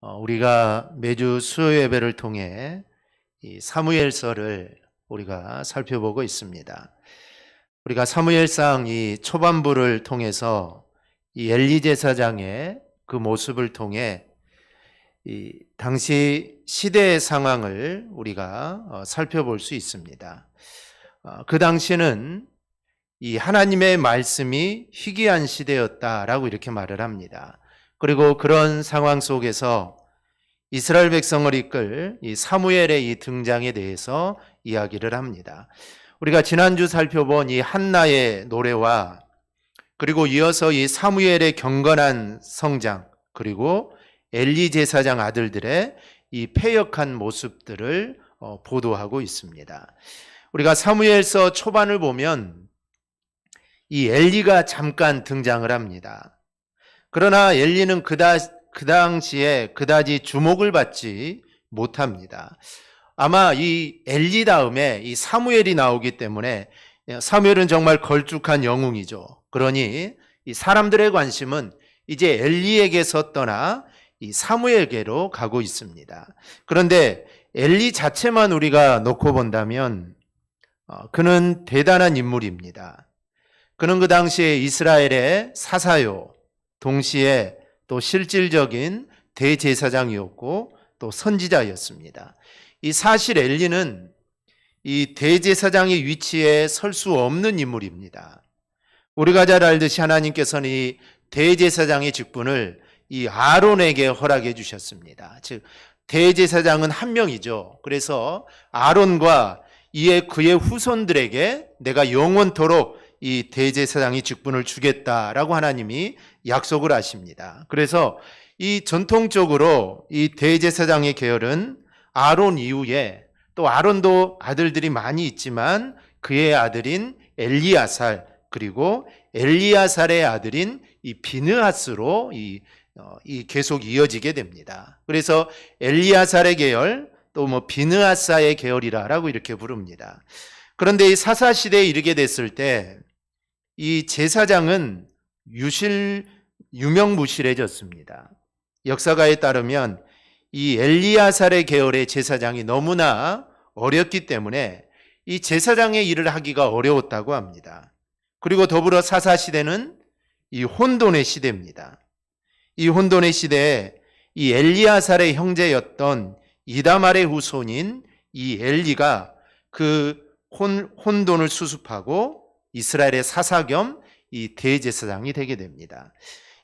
우리가 매주 수요 예배를 통해 이 사무엘서를 우리가 살펴보고 있습니다. 우리가 사무엘상 이 초반부를 통해서 이 엘리 제사장의 그 모습을 통해 이 당시 시대의 상황을 우리가 살펴볼 수 있습니다. 그 당시는 이 하나님의 말씀이 희귀한 시대였다라고 이렇게 말을 합니다. 그리고 그런 상황 속에서 이스라엘 백성을 이끌 이 사무엘의 이 등장에 대해서 이야기를 합니다. 우리가 지난주 살펴본 이 한나의 노래와 그리고 이어서 이 사무엘의 경건한 성장, 그리고 엘리 제사장 아들들의 이 패역한 모습들을 보도하고 있습니다. 우리가 사무엘서 초반을 보면 이 엘리가 잠깐 등장을 합니다. 그러나 엘리는 그 당시에 그다지 주목을 받지 못합니다. 아마 이 엘리 다음에 이 사무엘이 나오기 때문에, 사무엘은 정말 걸쭉한 영웅이죠. 그러니 이 사람들의 관심은 이제 엘리에게서 떠나 이 사무엘에게로 가고 있습니다. 그런데 엘리 자체만 우리가 놓고 본다면 그는 대단한 인물입니다. 그는 그 당시에 이스라엘의 사사요, 동시에 또 실질적인 대제사장이었고 또 선지자였습니다. 이 사실 엘리는 이 대제사장의 위치에 설 수 없는 인물입니다. 우리가 잘 알듯이 하나님께서는 이 대제사장의 직분을 이 아론에게 허락해 주셨습니다. 즉 대제사장은 한 명이죠. 그래서 아론과 그의 후손들에게 내가 영원토록 이 대제사장의 직분을 주겠다라고 하나님이 약속을 하십니다. 그래서 이 전통적으로 이 대제사장의 계열은 아론 이후에, 또 아론도 아들들이 많이 있지만 그의 아들인 엘리야살, 그리고 엘리야살의 아들인 이 비느하스로 계속 이어지게 됩니다. 그래서 엘리야살의 계열, 또 비느하사의 계열이라고 이렇게 부릅니다. 그런데 이 사사 시대에 이르게 됐을 때 이 제사장은 유명무실해졌습니다. 역사가에 따르면 이 엘리야살의 계열의 제사장이 너무나 어렸기 때문에 이 제사장의 일을 하기가 어려웠다고 합니다. 그리고 더불어 사사 시대는 이 혼돈의 시대입니다. 이 혼돈의 시대에 이 엘리야살의 형제였던 이다말의 후손인 이 엘리가 그 혼돈을 수습하고 이스라엘의 사사 겸 이 대제사장이 되게 됩니다.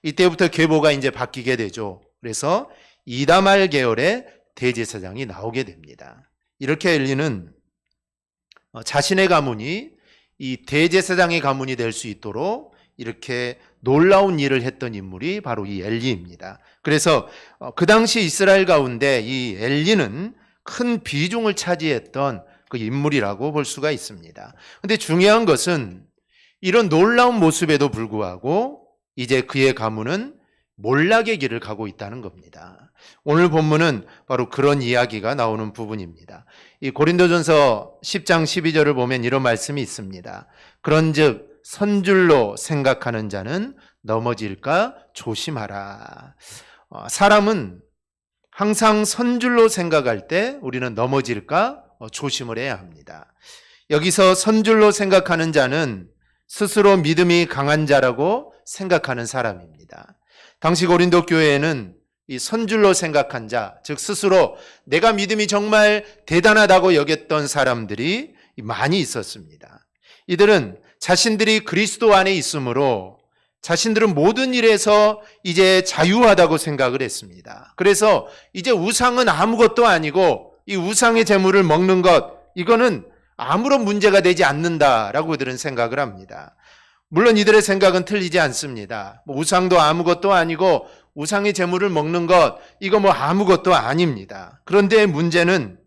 이때부터 계보가 이제 바뀌게 되죠. 그래서 이다말 계열의 대제사장이 나오게 됩니다. 이렇게 엘리는 자신의 가문이 이 대제사장의 가문이 될 수 있도록 이렇게 놀라운 일을 했던 인물이 바로 이 엘리입니다. 그래서 그 당시 이스라엘 가운데 이 엘리는 큰 비중을 차지했던 그 인물이라고 볼 수가 있습니다. 그런데 중요한 것은 이런 놀라운 모습에도 불구하고 이제 그의 가문은 몰락의 길을 가고 있다는 겁니다. 오늘 본문은 바로 그런 이야기가 나오는 부분입니다. 이 고린도전서 10장 12절을 보면 이런 말씀이 있습니다. 그런즉 선줄로 생각하는 자는 넘어질까 조심하라. 사람은 항상 선줄로 생각할 때 우리는 넘어질까 조심을 해야 합니다. 여기서 선줄로 생각하는 자는 스스로 믿음이 강한 자라고 생각하는 사람입니다. 당시 고린도 교회에는 이 선줄로 생각한 자, 즉 스스로 내가 믿음이 정말 대단하다고 여겼던 사람들이 많이 있었습니다. 이들은 자신들이 그리스도 안에 있으므로 자신들은 모든 일에서 이제 자유하다고 생각을 했습니다. 그래서 이제 우상은 아무것도 아니고 이 우상의 제물을 먹는 것, 이거는 아무런 문제가 되지 않는다라고 그들은 생각을 합니다. 물론 이들의 생각은 틀리지 않습니다. 우상도 아무것도 아니고 우상의 제물을 먹는 것, 이거 아무것도 아닙니다. 그런데 문제는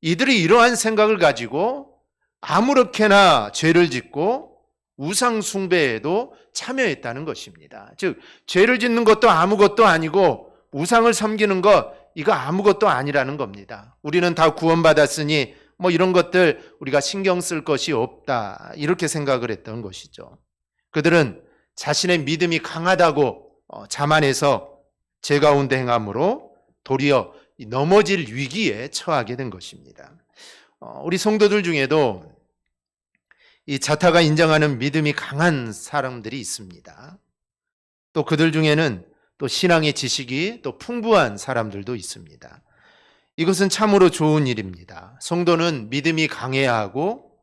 이들이 이러한 생각을 가지고 아무렇게나 죄를 짓고 우상 숭배에도 참여했다는 것입니다. 즉 죄를 짓는 것도 아무것도 아니고 우상을 섬기는 것, 이거 아무것도 아니라는 겁니다. 우리는 다 구원받았으니 이런 것들 우리가 신경 쓸 것이 없다, 이렇게 생각을 했던 것이죠. 그들은 자신의 믿음이 강하다고 자만해서 죄 가운데 행함으로 도리어 넘어질 위기에 처하게 된 것입니다. 우리 성도들 중에도 이 자타가 인정하는 믿음이 강한 사람들이 있습니다. 또 그들 중에는 또 신앙의 지식이 또 풍부한 사람들도 있습니다. 이것은 참으로 좋은 일입니다. 성도는 믿음이 강해야 하고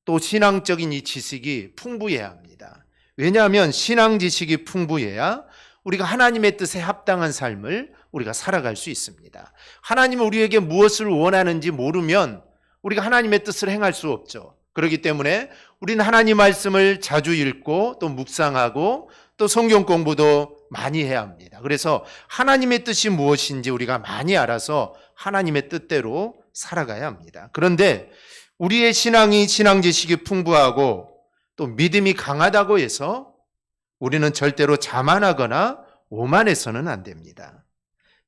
또 신앙적인 이 지식이 풍부해야 합니다. 왜냐하면 신앙 지식이 풍부해야 우리가 하나님의 뜻에 합당한 삶을 우리가 살아갈 수 있습니다. 하나님은 우리에게 무엇을 원하는지 모르면 우리가 하나님의 뜻을 행할 수 없죠. 그렇기 때문에 우리는 하나님 말씀을 자주 읽고 또 묵상하고 또 성경 공부도 많이 해야 합니다. 그래서 하나님의 뜻이 무엇인지 우리가 많이 알아서 하나님의 뜻대로 살아가야 합니다. 그런데 우리의 신앙 지식이 풍부하고 또 믿음이 강하다고 해서 우리는 절대로 자만하거나 오만해서는 안 됩니다.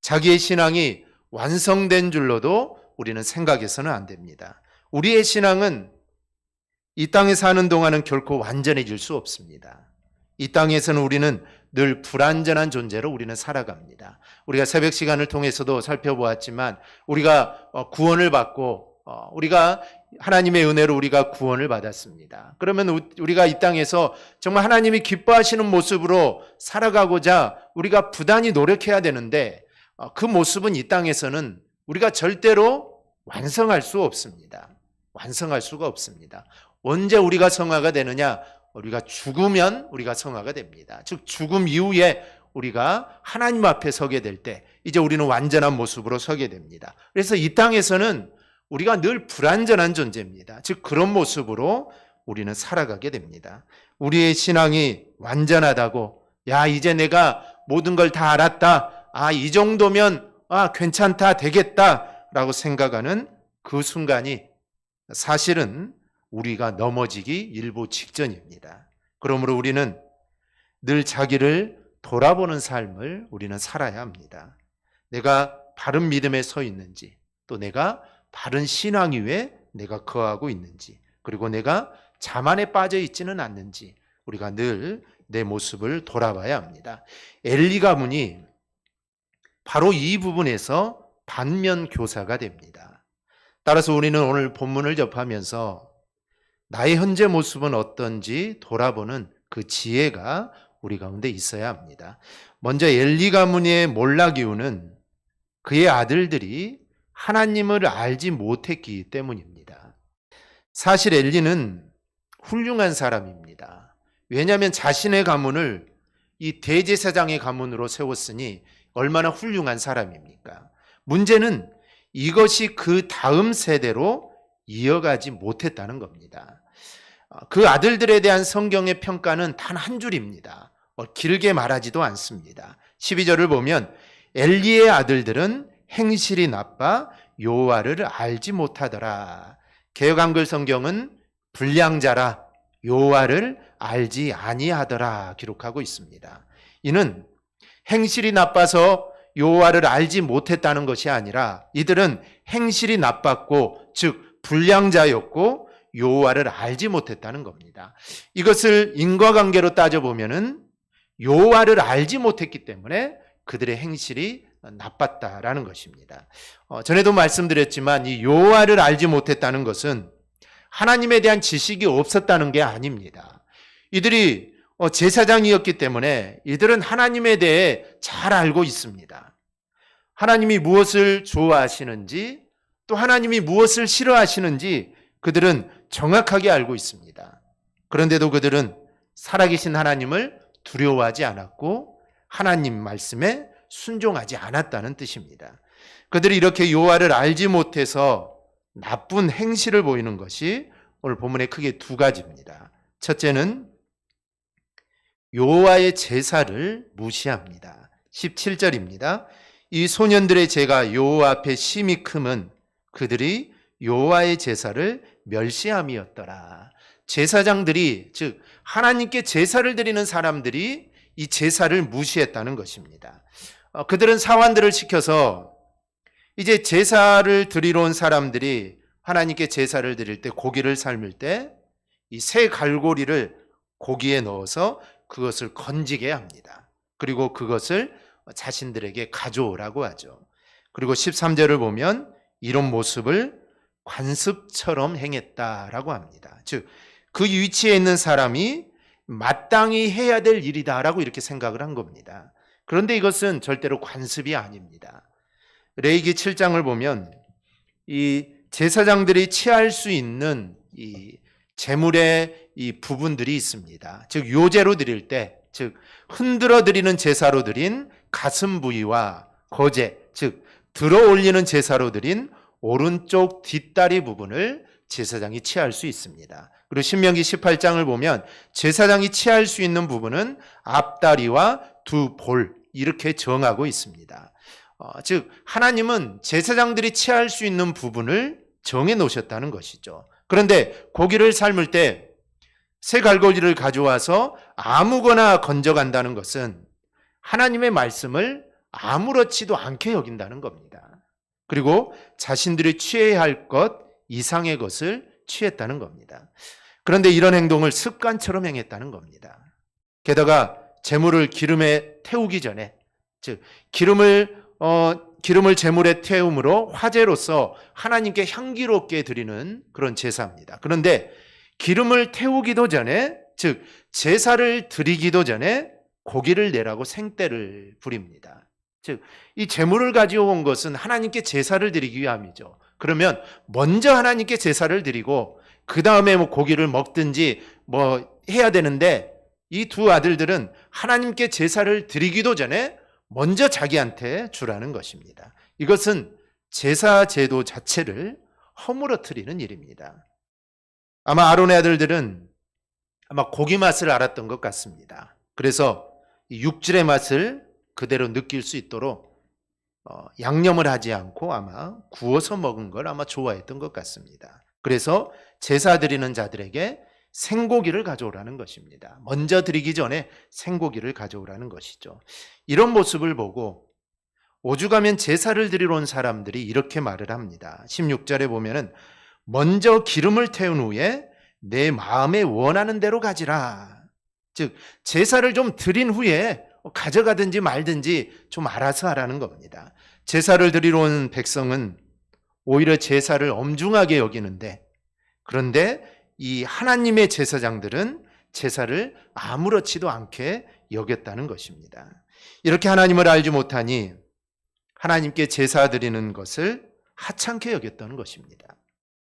자기의 신앙이 완성된 줄로도 우리는 생각해서는 안 됩니다. 우리의 신앙은 이 땅에 사는 동안은 결코 완전해질 수 없습니다. 이 땅에서는 우리는 늘 불완전한 존재로 우리는 살아갑니다. 우리가 새벽 시간을 통해서도 살펴보았지만 우리가 구원을 받고 우리가 하나님의 은혜로 우리가 구원을 받았습니다. 그러면 우리가 이 땅에서 정말 하나님이 기뻐하시는 모습으로 살아가고자 우리가 부단히 노력해야 되는데 그 모습은 이 땅에서는 우리가 절대로 완성할 수 없습니다. 완성할 수가 없습니다. 언제 우리가 성화가 되느냐? 우리가 죽으면 우리가 성화가 됩니다. 즉 죽음 이후에 우리가 하나님 앞에 서게 될 때 이제 우리는 완전한 모습으로 서게 됩니다. 그래서 이 땅에서는 우리가 늘 불완전한 존재입니다. 즉 그런 모습으로 우리는 살아가게 됩니다. 우리의 신앙이 완전하다고 야 이제 내가 모든 걸 다 알았다. 이 정도면 괜찮다 되겠다 라고 생각하는 그 순간이 사실은 우리가 넘어지기 일보 직전입니다. 그러므로 우리는 늘 자기를 돌아보는 삶을 우리는 살아야 합니다. 내가 바른 믿음에 서 있는지 또 내가 바른 신앙 위에 내가 거하고 있는지 그리고 내가 자만에 빠져 있지는 않는지 우리가 늘 내 모습을 돌아봐야 합니다. 엘리 가문이 바로 이 부분에서 반면 교사가 됩니다. 따라서 우리는 오늘 본문을 접하면서 나의 현재 모습은 어떤지 돌아보는 그 지혜가 우리 가운데 있어야 합니다. 먼저 엘리 가문의 몰락 이유는 그의 아들들이 하나님을 알지 못했기 때문입니다. 사실 엘리는 훌륭한 사람입니다. 왜냐하면 자신의 가문을 이 대제사장의 가문으로 세웠으니 얼마나 훌륭한 사람입니까? 문제는 이것이 그 다음 세대로 이어가지 못했다는 겁니다. 그 아들들에 대한 성경의 평가는 단 한 줄입니다. 길게 말하지도 않습니다. 12절을 보면 엘리의 아들들은 행실이 나빠 여호와를 알지 못하더라. 개역 한글 성경은 불량자라 여호와를 알지 아니하더라 기록하고 있습니다. 이는 행실이 나빠서 여호와를 알지 못했다는 것이 아니라 이들은 행실이 나빴고 즉 불량자였고 여호와를 알지 못했다는 겁니다. 이것을 인과관계로 따져보면은 여호와를 알지 못했기 때문에 그들의 행실이 나빴다라는 것입니다. 전에도 말씀드렸지만 이 여호와를 알지 못했다는 것은 하나님에 대한 지식이 없었다는 게 아닙니다. 이들이 제사장이었기 때문에 이들은 하나님에 대해 잘 알고 있습니다. 하나님이 무엇을 좋아하시는지 또 하나님이 무엇을 싫어하시는지 그들은 정확하게 알고 있습니다. 그런데도 그들은 살아계신 하나님을 두려워하지 않았고 하나님 말씀에 순종하지 않았다는 뜻입니다. 그들이 이렇게 여호와를 알지 못해서 나쁜 행실을 보이는 것이 오늘 본문에 크게 두 가지입니다. 첫째는 여호와의 제사를 무시합니다. 17절입니다. 이 소년들의 죄가 여호와 앞에 심히 크면 그들이 여호와의 제사를 멸시함이었더라. 제사장들이 즉 하나님께 제사를 드리는 사람들이 이 제사를 무시했다는 것입니다. 그들은 사환들을 시켜서 이제 제사를 드리러 온 사람들이 하나님께 제사를 드릴 때 고기를 삶을 때 이 새 갈고리를 고기에 넣어서 그것을 건지게 합니다. 그리고 그것을 자신들에게 가져오라고 하죠. 그리고 13절을 보면 이런 모습을 관습처럼 행했다라고 합니다. 즉, 그 위치에 있는 사람이 마땅히 해야 될 일이다라고 이렇게 생각을 한 겁니다. 그런데 이것은 절대로 관습이 아닙니다. 레위기 7장을 보면 이 제사장들이 취할 수 있는 이 제물의 이 부분들이 있습니다. 즉, 요제로 드릴 때, 즉 흔들어 드리는 제사로 드린 가슴 부위와 거제, 즉 들어 올리는 제사로 드린 오른쪽 뒷다리 부분을 제사장이 취할 수 있습니다. 그리고 신명기 18장을 보면 제사장이 취할 수 있는 부분은 앞다리와 두 볼 이렇게 정하고 있습니다. 즉 하나님은 제사장들이 취할 수 있는 부분을 정해 놓으셨다는 것이죠. 그런데 고기를 삶을 때 새 갈고리를 가져와서 아무거나 건져간다는 것은 하나님의 말씀을 아무렇지도 않게 여긴다는 겁니다. 그리고 자신들이 취해야 할 것 이상의 것을 취했다는 겁니다. 그런데 이런 행동을 습관처럼 행했다는 겁니다. 게다가 제물을 기름에 태우기 전에, 즉 기름을 제물에 태움으로 화제로서 하나님께 향기롭게 드리는 그런 제사입니다. 그런데 기름을 태우기도 전에, 즉 제사를 드리기도 전에 고기를 내라고 생떼를 부립니다. 즉 이 제물을 가져온 것은 하나님께 제사를 드리기 위함이죠. 그러면 먼저 하나님께 제사를 드리고 그 다음에 뭐 고기를 먹든지 뭐 해야 되는데, 이 두 아들들은 하나님께 제사를 드리기도 전에 먼저 자기한테 주라는 것입니다. 이것은 제사 제도 자체를 허물어뜨리는 일입니다. 아마 아론의 아들들은 아마 고기 맛을 알았던 것 같습니다. 그래서 육질의 맛을 그대로 느낄 수 있도록 양념을 하지 않고 아마 구워서 먹은 걸 아마 좋아했던 것 같습니다. 그래서 제사 드리는 자들에게 생고기를 가져오라는 것입니다. 먼저 드리기 전에 생고기를 가져오라는 것이죠. 이런 모습을 보고 오죽하면 제사를 드리러 온 사람들이 이렇게 말을 합니다. 16절에 보면은 먼저 기름을 태운 후에 내 마음에 원하는 대로 가지라. 즉 제사를 좀 드린 후에 가져가든지 말든지 좀 알아서 하라는 겁니다. 제사를 드리러 온 백성은 오히려 제사를 엄중하게 여기는데, 그런데 이 하나님의 제사장들은 제사를 아무렇지도 않게 여겼다는 것입니다. 이렇게 하나님을 알지 못하니 하나님께 제사 드리는 것을 하찮게 여겼다는 것입니다.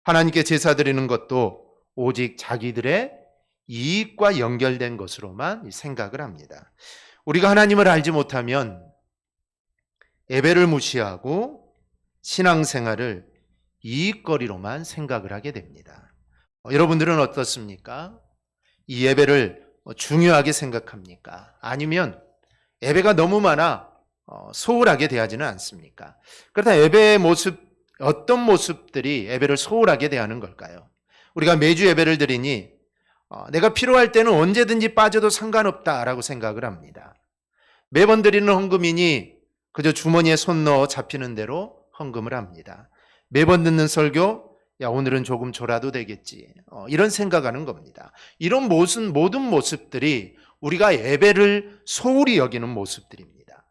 하나님께 제사 드리는 것도 오직 자기들의 이익과 연결된 것으로만 생각을 합니다. 우리가 하나님을 알지 못하면 예배를 무시하고 신앙생활을 이익거리로만 생각을 하게 됩니다. 여러분들은 어떻습니까? 이 예배를 중요하게 생각합니까? 아니면 예배가 너무 많아 소홀하게 대하지는 않습니까? 그렇다 예배의 모습, 어떤 모습들이 예배를 소홀하게 대하는 걸까요? 우리가 매주 예배를 드리니 내가 필요할 때는 언제든지 빠져도 상관없다라고 생각을 합니다. 매번 드리는 헌금이니 그저 주머니에 손 넣어 잡히는 대로 헌금을 합니다. 매번 듣는 설교, 야 오늘은 조금 줘라도 되겠지, 이런 생각하는 겁니다. 이런 모든 모습들이 우리가 예배를 소홀히 여기는 모습들입니다.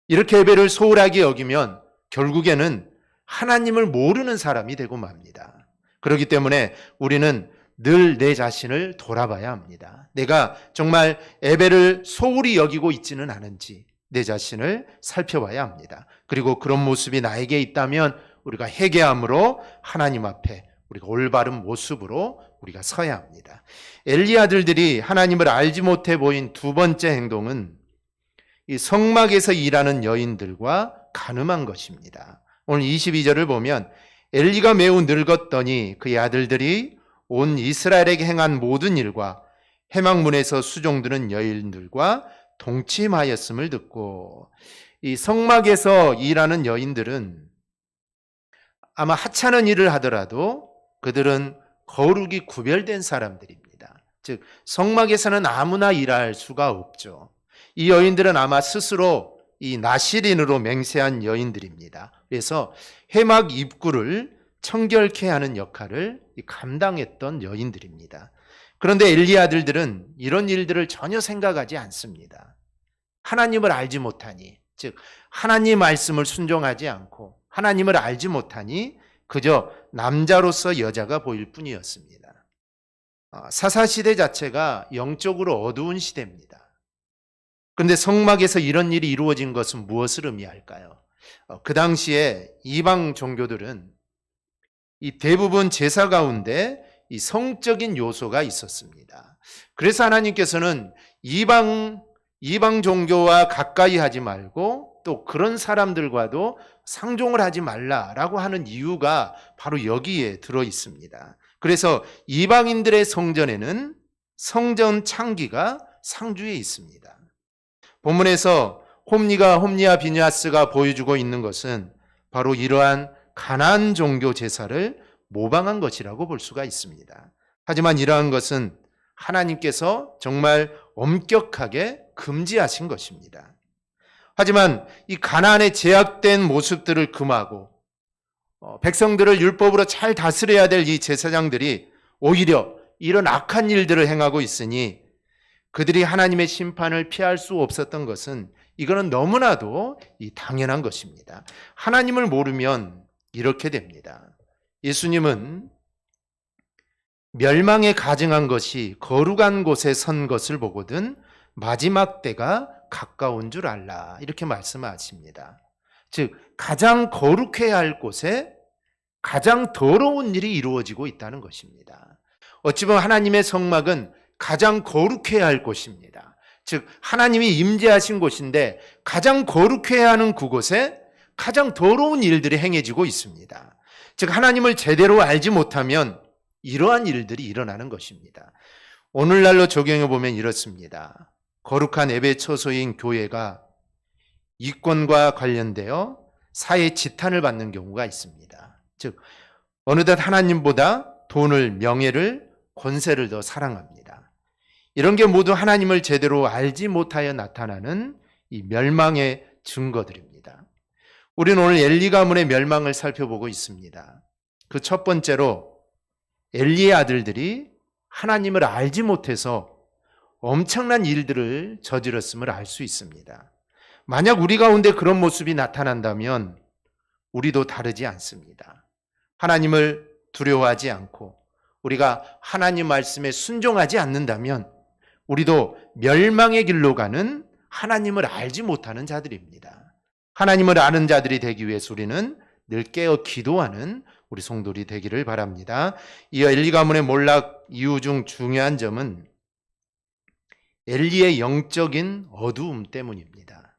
이렇게 예배를 소홀하게 여기면 결국에는 하나님을 모르는 사람이 되고 맙니다. 그렇기 때문에 우리는 늘 내 자신을 돌아봐야 합니다. 내가 정말 예배를 소홀히 여기고 있지는 않은지 내 자신을 살펴봐야 합니다. 그리고 그런 모습이 나에게 있다면 우리가 회개함으로 하나님 앞에 우리가 올바른 모습으로 우리가 서야 합니다. 엘리 아들들이 하나님을 알지 못해 보인 두 번째 행동은 이 성막에서 일하는 여인들과 간음한 것입니다. 오늘 22절을 보면 엘리가 매우 늙었더니 그의 아들들이 온 이스라엘에게 행한 모든 일과 회막문에서 수종드는 여인들과 동침하였음을 듣고, 이 성막에서 일하는 여인들은 아마 하찮은 일을 하더라도 그들은 거룩이 구별된 사람들입니다. 즉 성막에서는 아무나 일할 수가 없죠. 이 여인들은 아마 스스로 이 나실인으로 맹세한 여인들입니다. 그래서 회막 입구를 청결케 하는 역할을 감당했던 여인들입니다. 그런데 엘리 아들들은 이런 일들을 전혀 생각하지 않습니다. 하나님을 알지 못하니 즉 하나님 말씀을 순종하지 않고 하나님을 알지 못하니 그저 남자로서 여자가 보일 뿐이었습니다. 사사시대 자체가 영적으로 어두운 시대입니다. 그런데 성막에서 이런 일이 이루어진 것은 무엇을 의미할까요? 그 당시에 이방 종교들은 이 대부분 제사 가운데 이 성적인 요소가 있었습니다. 그래서 하나님께서는 이방 종교와 가까이 하지 말고 또 그런 사람들과도 상종을 하지 말라라고 하는 이유가 바로 여기에 들어 있습니다. 그래서 이방인들의 성전에는 성전 창기가 상주에 있습니다. 본문에서 홈리와 비냐스가 보여주고 있는 것은 바로 이러한 가나안 종교 제사를 모방한 것이라고 볼 수가 있습니다. 하지만 이러한 것은 하나님께서 정말 엄격하게 금지하신 것입니다. 하지만 이 가나안의 제약된 모습들을 금하고 백성들을 율법으로 잘 다스려야 될 이 제사장들이 오히려 이런 악한 일들을 행하고 있으니 그들이 하나님의 심판을 피할 수 없었던 것은 이거는 너무나도 당연한 것입니다. 하나님을 모르면 이렇게 됩니다. 예수님은 멸망에 가증한 것이 거룩한 곳에 선 것을 보거든 마지막 때가 가까운 줄 알라 이렇게 말씀하십니다. 즉 가장 거룩해야 할 곳에 가장 더러운 일이 이루어지고 있다는 것입니다. 어찌 보면 하나님의 성막은 가장 거룩해야 할 곳입니다. 즉 하나님이 임재하신 곳인데 가장 거룩해야 하는 그곳에 가장 더러운 일들이 행해지고 있습니다. 즉 하나님을 제대로 알지 못하면 이러한 일들이 일어나는 것입니다. 오늘날로 적용해 보면 이렇습니다. 거룩한 예배 처소인 교회가 이권과 관련되어 사회 지탄을 받는 경우가 있습니다. 즉 어느덧 하나님보다 돈을, 명예를, 권세를 더 사랑합니다. 이런 게 모두 하나님을 제대로 알지 못하여 나타나는 이 멸망의 증거들입니다. 우리는 오늘 엘리 가문의 멸망을 살펴보고 있습니다. 그 첫 번째로 엘리의 아들들이 하나님을 알지 못해서 엄청난 일들을 저질렀음을 알 수 있습니다. 만약 우리 가운데 그런 모습이 나타난다면 우리도 다르지 않습니다. 하나님을 두려워하지 않고 우리가 하나님 말씀에 순종하지 않는다면 우리도 멸망의 길로 가는 하나님을 알지 못하는 자들입니다. 하나님을 아는 자들이 되기 위해서 우리는 늘 깨어 기도하는 우리 성도들이 되기를 바랍니다. 이어 엘리 가문의 몰락 이유 중 중요한 점은 엘리의 영적인 어두움 때문입니다.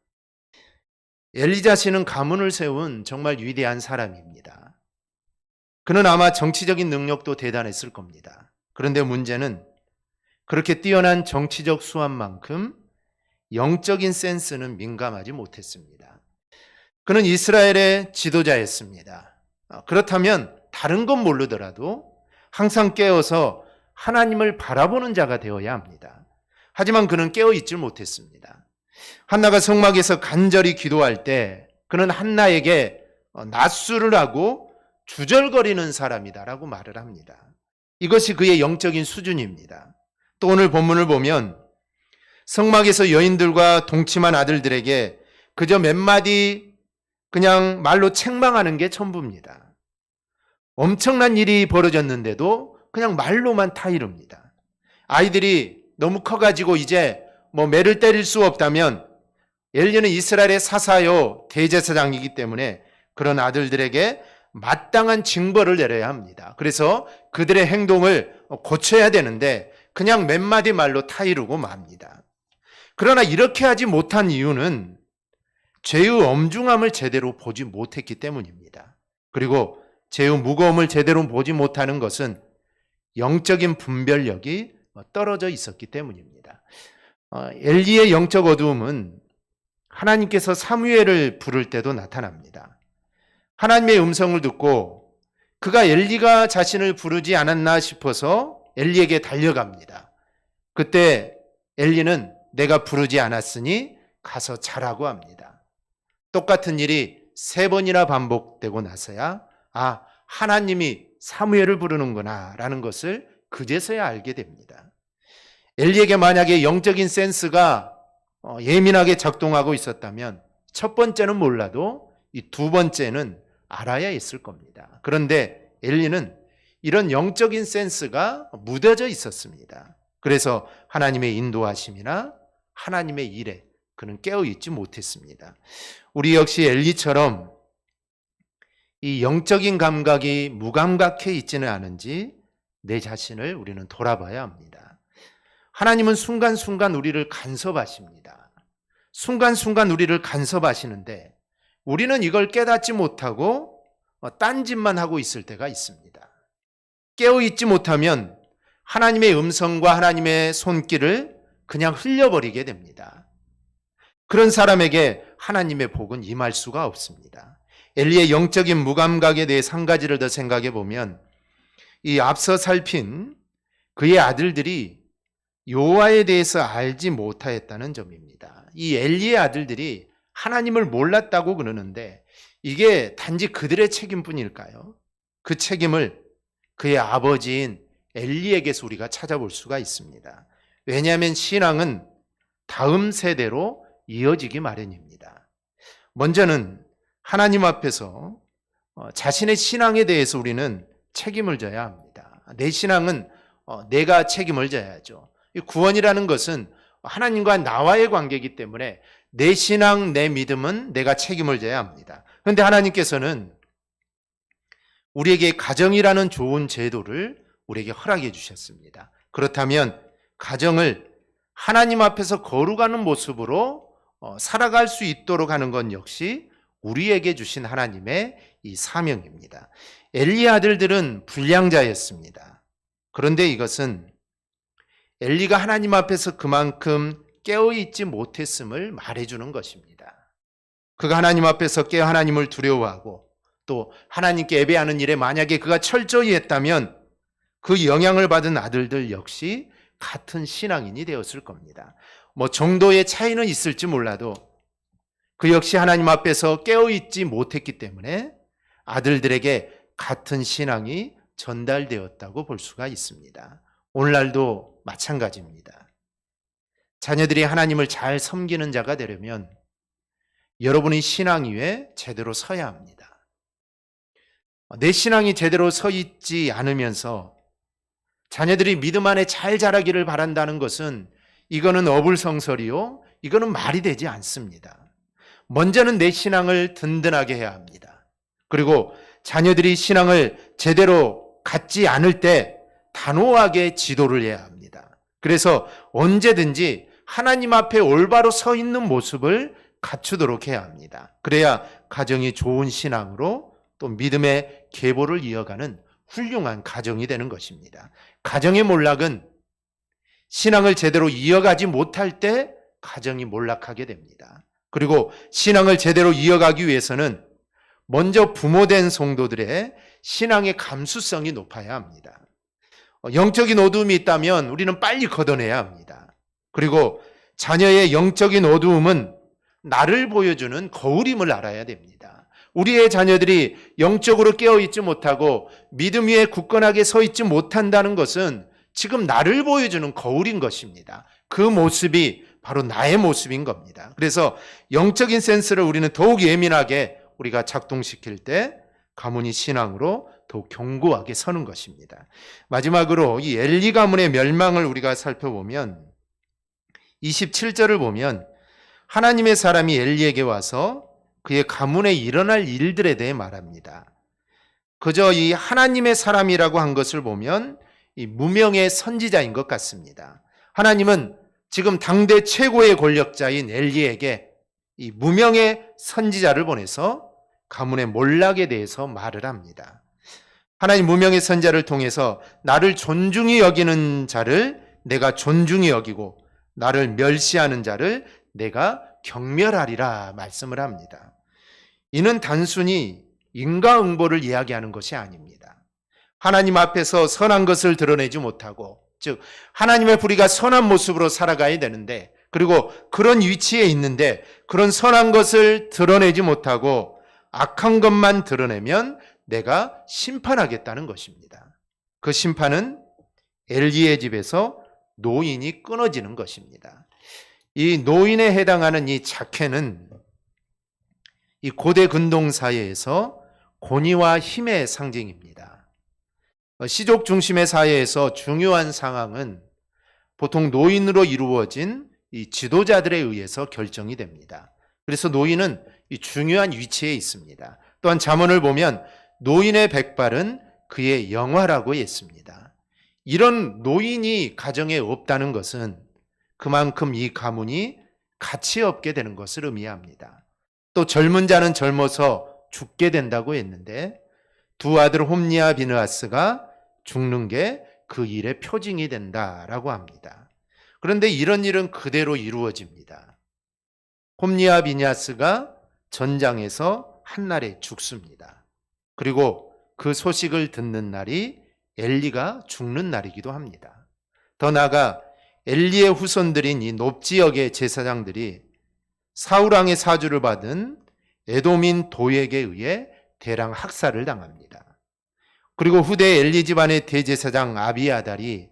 엘리 자신은 가문을 세운 정말 위대한 사람입니다. 그는 아마 정치적인 능력도 대단했을 겁니다. 그런데 문제는 그렇게 뛰어난 정치적 수완만큼 영적인 센스는 민감하지 못했습니다. 그는 이스라엘의 지도자였습니다. 그렇다면 다른 건 모르더라도 항상 깨어서 하나님을 바라보는 자가 되어야 합니다. 하지만 그는 깨어있질 못했습니다. 한나가 성막에서 간절히 기도할 때 그는 한나에게 낮술을 하고 주절거리는 사람이다라고 말을 합니다. 이것이 그의 영적인 수준입니다. 또 오늘 본문을 보면 성막에서 여인들과 동침한 아들들에게 그저 몇 마디 그냥 말로 책망하는 게 전부입니다. 엄청난 일이 벌어졌는데도 그냥 말로만 타이릅니다. 아이들이 너무 커가지고 이제 매를 때릴 수 없다면 엘리는 이스라엘의 사사요 대제사장이기 때문에 그런 아들들에게 마땅한 징벌을 내려야 합니다. 그래서 그들의 행동을 고쳐야 되는데 그냥 몇 마디 말로 타이르고 맙니다. 그러나 이렇게 하지 못한 이유는 죄의 엄중함을 제대로 보지 못했기 때문입니다. 그리고 죄의 무거움을 제대로 보지 못하는 것은 영적인 분별력이 떨어져 있었기 때문입니다. 엘리의 영적 어두움은 하나님께서 사무엘을 부를 때도 나타납니다. 하나님의 음성을 듣고 그가 엘리가 자신을 부르지 않았나 싶어서 엘리에게 달려갑니다. 그때 엘리는 내가 부르지 않았으니 가서 자라고 합니다. 똑같은 일이 3번이나 반복되고 나서야 하나님이 사무엘을 부르는구나 라는 것을 그제서야 알게 됩니다. 엘리에게 만약에 영적인 센스가 예민하게 작동하고 있었다면 첫 번째는 몰라도 이 두 번째는 알아야 했을 겁니다. 그런데 엘리는 이런 영적인 센스가 묻어져 있었습니다. 그래서 하나님의 인도하심이나 하나님의 일에 그는 깨어있지 못했습니다. 우리 역시 엘리처럼 이 영적인 감각이 무감각해 있지는 않은지 내 자신을 우리는 돌아봐야 합니다. 하나님은 순간순간 우리를 간섭하십니다. 순간순간 우리를 간섭하시는데 우리는 이걸 깨닫지 못하고 딴짓만 하고 있을 때가 있습니다. 깨어있지 못하면 하나님의 음성과 하나님의 손길을 그냥 흘려버리게 됩니다. 그런 사람에게 하나님의 복은 임할 수가 없습니다. 엘리의 영적인 무감각에 대해 한 가지를 더 생각해 보면 이 앞서 살핀 그의 아들들이 여호와에 대해서 알지 못하였다는 점입니다. 이 엘리의 아들들이 하나님을 몰랐다고 그러는데 이게 단지 그들의 책임뿐일까요? 그 책임을 그의 아버지인 엘리에게서 우리가 찾아볼 수가 있습니다. 왜냐하면 신앙은 다음 세대로 이어지기 마련입니다. 먼저는 하나님 앞에서 자신의 신앙에 대해서 우리는 책임을 져야 합니다. 내 신앙은 내가 책임을 져야죠. 구원이라는 것은 하나님과 나와의 관계이기 때문에 내 신앙, 내 믿음은 내가 책임을 져야 합니다. 그런데 하나님께서는 우리에게 가정이라는 좋은 제도를 우리에게 허락해 주셨습니다. 그렇다면 가정을 하나님 앞에서 거룩하는 모습으로 살아갈 수 있도록 하는 건 역시 우리에게 주신 하나님의 이 사명입니다. 엘리의 아들들은 불량자였습니다. 그런데 이것은 엘리가 하나님 앞에서 그만큼 깨어있지 못했음을 말해주는 것입니다. 그가 하나님 앞에서 깨어 하나님을 두려워하고 또 하나님께 예배하는 일에 만약에 그가 철저히 했다면 그 영향을 받은 아들들 역시 같은 신앙인이 되었을 겁니다. 정도의 차이는 있을지 몰라도 그 역시 하나님 앞에서 깨어있지 못했기 때문에 아들들에게 같은 신앙이 전달되었다고 볼 수가 있습니다. 오늘날도 마찬가지입니다. 자녀들이 하나님을 잘 섬기는 자가 되려면 여러분의 신앙 위에 제대로 서야 합니다. 내 신앙이 제대로 서 있지 않으면서 자녀들이 믿음 안에 잘 자라기를 바란다는 것은 이거는 어불성설이요, 이거는 말이 되지 않습니다. 먼저는 내 신앙을 든든하게 해야 합니다. 그리고 자녀들이 신앙을 제대로 갖지 않을 때 단호하게 지도를 해야 합니다. 그래서 언제든지 하나님 앞에 올바로 서 있는 모습을 갖추도록 해야 합니다. 그래야 가정이 좋은 신앙으로 또 믿음의 계보를 이어가는 훌륭한 가정이 되는 것입니다. 가정의 몰락은 신앙을 제대로 이어가지 못할 때 가정이 몰락하게 됩니다. 그리고 신앙을 제대로 이어가기 위해서는 먼저 부모된 성도들의 신앙의 감수성이 높아야 합니다. 영적인 어두움이 있다면 우리는 빨리 걷어내야 합니다. 그리고 자녀의 영적인 어두움은 나를 보여주는 거울임을 알아야 됩니다. 우리의 자녀들이 영적으로 깨어있지 못하고 믿음 위에 굳건하게 서 있지 못한다는 것은 지금 나를 보여주는 거울인 것입니다. 그 모습이 바로 나의 모습인 겁니다. 그래서 영적인 센스를 우리는 더욱 예민하게 우리가 작동시킬 때 가문이 신앙으로 더욱 견고하게 서는 것입니다. 마지막으로 이 엘리 가문의 멸망을 우리가 살펴보면 27절을 보면 하나님의 사람이 엘리에게 와서 그의 가문에 일어날 일들에 대해 말합니다. 그저 이 하나님의 사람이라고 한 것을 보면 이 무명의 선지자인 것 같습니다. 하나님은 지금 당대 최고의 권력자인 엘리에게 이 무명의 선지자를 보내서 가문의 몰락에 대해서 말을 합니다. 하나님 무명의 선지자를 통해서 나를 존중히 여기는 자를 내가 존중히 여기고 나를 멸시하는 자를 내가 경멸하리라 말씀을 합니다. 이는 단순히 인과응보를 이야기하는 것이 아닙니다. 하나님 앞에서 선한 것을 드러내지 못하고, 즉 하나님의 불의가 선한 모습으로 살아가야 되는데, 그리고 그런 위치에 있는데 그런 선한 것을 드러내지 못하고 악한 것만 드러내면 내가 심판하겠다는 것입니다. 그 심판은 엘리의 집에서 노인이 끊어지는 것입니다. 이 노인에 해당하는 이 자케는 이 고대 근동 사회에서 권위와 힘의 상징입니다. 시족 중심의 사회에서 중요한 상황은 보통 노인으로 이루어진 이 지도자들에 의해서 결정이 됩니다. 그래서 노인은 이 중요한 위치에 있습니다. 또한 잠언을 보면 노인의 백발은 그의 영화라고 했습니다. 이런 노인이 가정에 없다는 것은 그만큼 이 가문이 가치 없게 되는 것을 의미합니다. 또 젊은 자는 젊어서 죽게 된다고 했는데 두 아들 홈니와 비느하스가 죽는 게 그 일의 표징이 된다라고 합니다. 그런데 이런 일은 그대로 이루어집니다. 홈니와 비느하스가 전장에서 한날에 죽습니다. 그리고 그 소식을 듣는 날이 엘리가 죽는 날이기도 합니다. 더 나아가 엘리의 후손들인 이 높지역의 제사장들이 사울왕의 사주를 받은 에돔인 도액에 의해 대량 학살을 당합니다. 그리고 후대 엘리 집안의 대제사장 아비아달이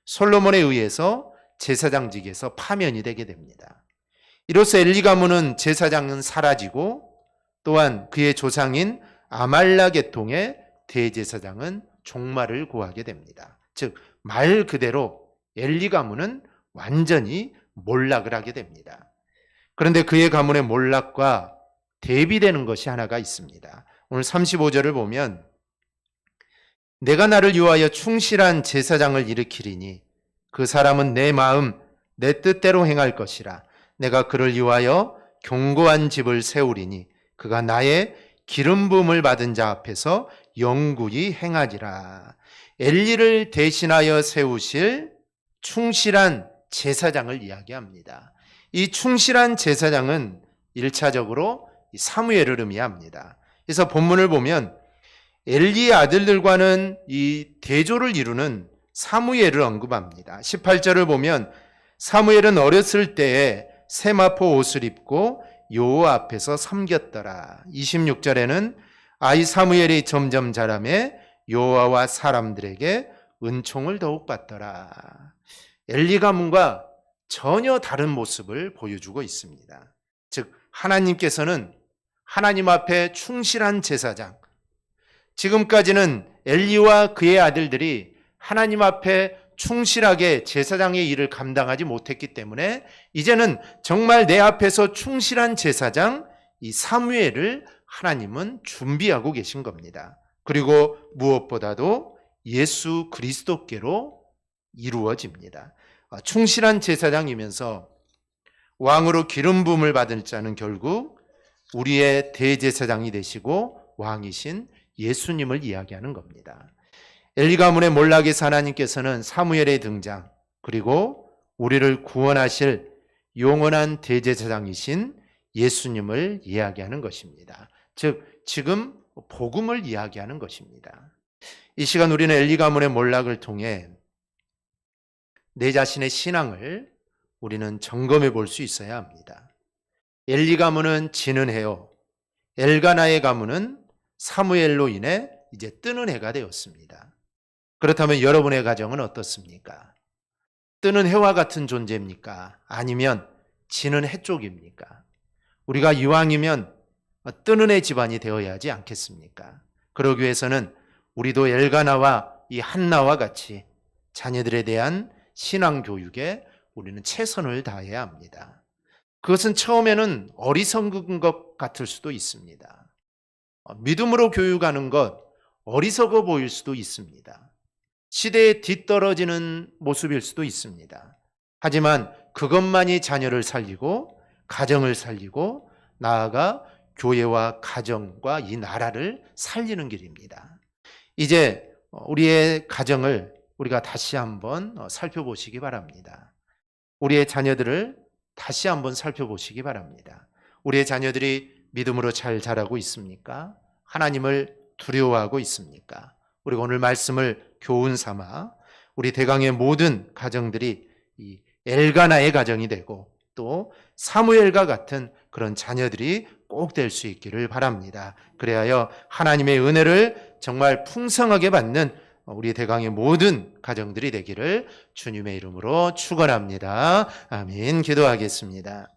솔로몬에 의해서 제사장직에서 파면이 되게 됩니다. 이로써 엘리 가문은 제사장은 사라지고 또한 그의 조상인 아말라 계통의 대제사장은 종말을 고하게 됩니다. 즉 말 그대로 엘리 가문은 완전히 몰락을 하게 됩니다. 그런데 그의 가문의 몰락과 대비되는 것이 하나가 있습니다. 오늘 35절을 보면 내가 나를 위하여 충실한 제사장을 일으키리니 그 사람은 내 마음 내 뜻대로 행할 것이라. 내가 그를 위하여 견고한 집을 세우리니 그가 나의 기름 부음을 받은 자 앞에서 영구히 행하리라. 엘리를 대신하여 세우실 충실한 제사장을 이야기합니다. 이 충실한 제사장은 1차적으로 사무엘을 의미합니다. 그래서 본문을 보면 엘리의 아들들과는 이 대조를 이루는 사무엘을 언급합니다. 18절을 보면 사무엘은 어렸을 때에 세마포 옷을 입고 여호와 앞에서 섬겼더라. 26절에는 아이 사무엘이 점점 자라매 여호와와 사람들에게 은총을 더욱 받더라. 엘리 가문과 전혀 다른 모습을 보여주고 있습니다. 즉 하나님께서는 하나님 앞에 충실한 제사장, 지금까지는 엘리와 그의 아들들이 하나님 앞에 충실하게 제사장의 일을 감당하지 못했기 때문에 이제는 정말 내 앞에서 충실한 제사장 이 사무엘을 하나님은 준비하고 계신 겁니다. 그리고 무엇보다도 예수 그리스도께로 이루어집니다. 충실한 제사장이면서 왕으로 기름 부음을 받을 자는 결국 우리의 대제사장이 되시고 왕이신 예수님을 이야기하는 겁니다. 엘리 가문의 몰락에서 하나님께서는 사무엘의 등장, 그리고 우리를 구원하실 영원한 대제사장이신 예수님을 이야기하는 것입니다. 즉 지금 복음을 이야기하는 것입니다. 이 시간 우리는 엘리 가문의 몰락을 통해 내 자신의 신앙을 우리는 점검해 볼 수 있어야 합니다. 엘리 가문은 지는 해요. 엘가나의 가문은 사무엘로 인해 이제 뜨는 해가 되었습니다. 그렇다면 여러분의 가정은 어떻습니까? 뜨는 해와 같은 존재입니까? 아니면 지는 해 쪽입니까? 우리가 이왕이면 뜨는 해 집안이 되어야 하지 않겠습니까? 그러기 위해서는 우리도 엘가나와 이 한나와 같이 자녀들에 대한 신앙 교육에 우리는 최선을 다해야 합니다. 그것은 처음에는 어리석은 것 같을 수도 있습니다. 믿음으로 교육하는 것 어리석어 보일 수도 있습니다. 시대에 뒤떨어지는 모습일 수도 있습니다. 하지만 그것만이 자녀를 살리고 가정을 살리고 나아가 교회와 가정과 이 나라를 살리는 길입니다. 이제 우리의 가정을 우리가 다시 한번 살펴보시기 바랍니다. 우리의 자녀들을 다시 한번 살펴보시기 바랍니다. 우리의 자녀들이 믿음으로 잘 자라고 있습니까? 하나님을 두려워하고 있습니까? 우리가 오늘 말씀을 교훈 삼아 우리 대강의 모든 가정들이 이 엘가나의 가정이 되고 또 사무엘과 같은 그런 자녀들이 꼭 될 수 있기를 바랍니다. 그래야 하나님의 은혜를 정말 풍성하게 받는 우리 대강의 모든 가정들이 되기를 주님의 이름으로 축원합니다. 아멘. 기도하겠습니다.